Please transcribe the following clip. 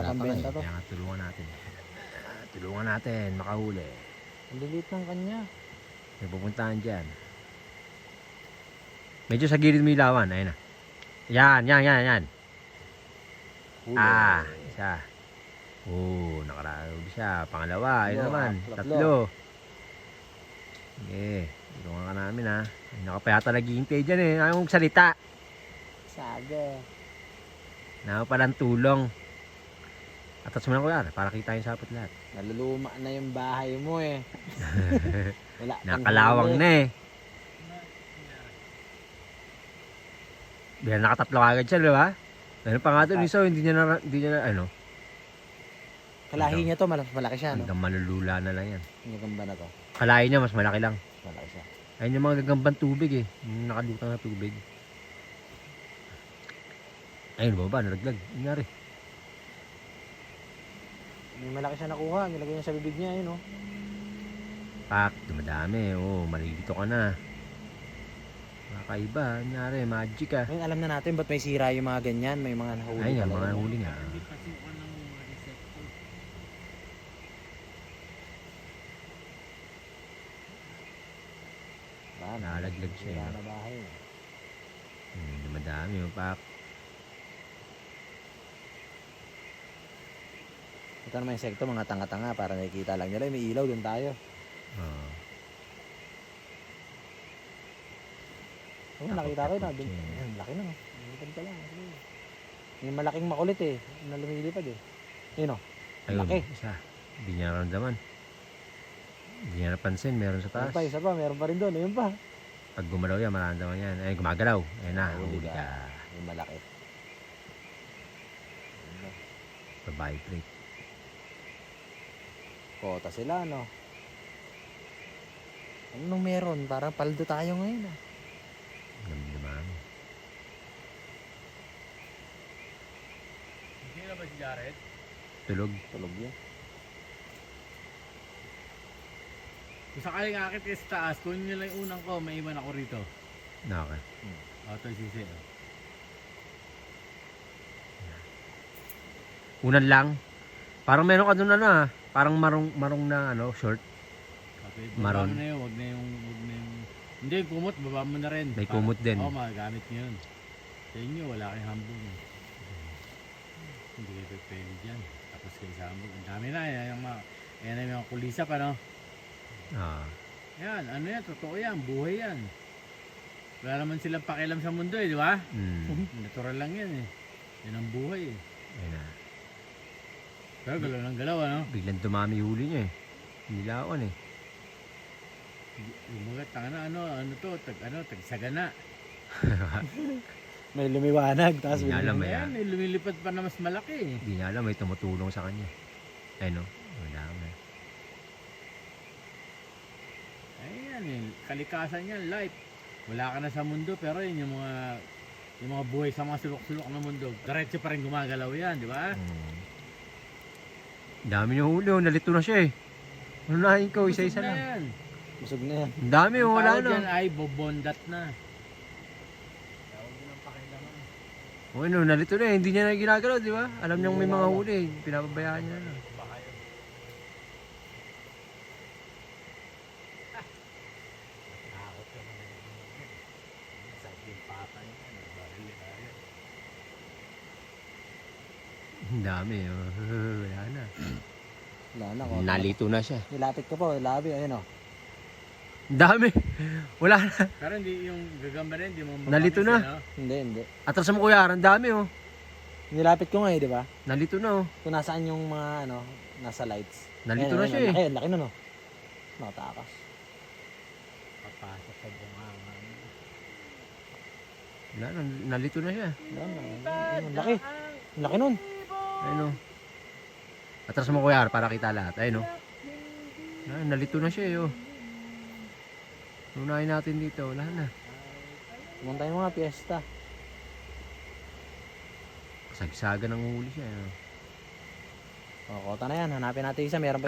Nakambenta to. Kaya nga tulungan natin makahuli. Ang lilit ng kanya. May pupuntahan dyan. Medyo sa gilid mo ilawan. Ayun na. Yan. Huli. Isa. Nakarahuli siya. Pangalawa, ayun naman. Tatlo. Tatlo. Okay, tulungan ka namin ha. Nakapayata naghihintay dyan eh. Ayaw mong salita. Saga. Naku palang tulong. Atas mo lang kuya para kita yung sapot lahat. Naluluma na yung bahay mo eh. Wala kang Nakalawang huli. na eh. Bilang nakatatlo agad siya, di ba? Ano pa nga doon, isa, hindi niya na, ano. Kalahi niya to, malaki siya, no? Hanggang malulula na lang yan. Yung gagamba na to. Kalahin niya, mas malaki lang. Malaki siya. Ayun yung mga gagambang tubig eh. Yung nakalutang na tubig. Ayun, baba, nalaglag. Nangyari. May malaki siya nakuha, nilagay niya sa bibig niya, no? Pak, dumadami. Malilito ka na. Kakaiba, nangyari, magic ah. Ngayon, alam na natin ba't may sira yung mga ganyan, may mga nahuli. Ayun nga, talaga. mga huli nga. Nalaglag siya. Sira na bahay. Dumadami yung pak. Ito naman insekto, mga tanga-tanga para nakikita lang nila. May ilaw, dun tayo. Nakita ko na. Laki na, no? Lumipad ka lang. Yung malaking makulit eh. Na lumilipad eh. Yun, no? Ayun, Laki. isa. Hindi niya naramdaman. Hindi niya napansin, meron sa taas. Isa pa, meron pa rin doon. Ayun pa. Pag gumalaw yan, maramdaman yan. Ay, gumagalaw. Ayun na, Huli huli ka. Yung malaki. Pa-vibrate. Kota sila, no? Anong meron? Parang paldo tayo ngayon, ah. Naman. Hindi na ba si Jared? Tulog. Tulog yan. Kung sakaling akit kayo sa taas, kunin nyo lang yung unang ko, may iwan ako rito. Okay. Ito yung sisi. Unan lang. Parang meron ka doon ano ah. Parang marong na ano, short. Okay, Maron. baba mo na yun, wag na yung... Hindi, yung kumot, baba mo na rin. May kumot din. Oo, magagamit nyo yun. Sa inyo, wala kayong hambog. Hindi kayo pwede dyan. Tapos kayo sa hambog. Ang dami na, yan yung mga kulisap, ano? Yan, ano yan, totoo yan, buhay yan. Wala naman silang pakialam sa mundo eh, di ba? Natural lang yan eh. Yan ang buhay eh. Ayun na. Pero galaw ng galaw, ano? Biglang dumami yung huli niya eh. Nilawan eh. Yung mga ano to, tag sagana. May lumiwanag. Tapos Hindi niya alam eh. Ayan, may lumilipad pa na mas malaki eh. Hindi niya alam, may tumutulong sa kanya. Ayun no? Wala na. Ayan eh, kalikasan yan, life. Wala ka na sa mundo, pero yun yung mga buhay sa mga sulok-sulok na mundo. Diretso pa rin gumagalaw yan, di ba? Dami yung huli, nalito na siya eh. Unahin ko, isa-isa Busog na lang. yan. busog na yan. Ang dami, Ang wala tawag na. yan ay bobondat na. Tawag din ang pakilaman. O ano, nalito na eh. Hindi niya na ginagalaw, di ba? Alam niyang may mga huli. Pinapabayaan niya na. Takot ka na sakit yung pata niya. Barili na yan. Ang dami, oh. Wala na. Wala na. Kota. Nalito na siya. Nilapit ko po, labi. Ayun, oh. Ang dami. Wala na. Pero hindi yung gagamba rin, hindi mo Nalito na. no? Hindi. Atras mo kuya, ang dami oh. Nilapit ko nga eh, di ba? Nalito na oh. Kung nasaan yung mga, ano, nasa lights. Nalito na siya eh. Ayun, laki na, no? Nakatakas. Papasok sa bunganga. Wala na, nalito na siya. Ayun, laki. Laki nun. Ayun oh. Atras mo kuya, para kita lahat. Ayun oh. Nalito na siya eh oh. Unahin natin dito, wala na. Pumunta yung mga piyesta. Sagsaga ng huli siya. O, kota na yan. Hanapin natin isa. Meron pa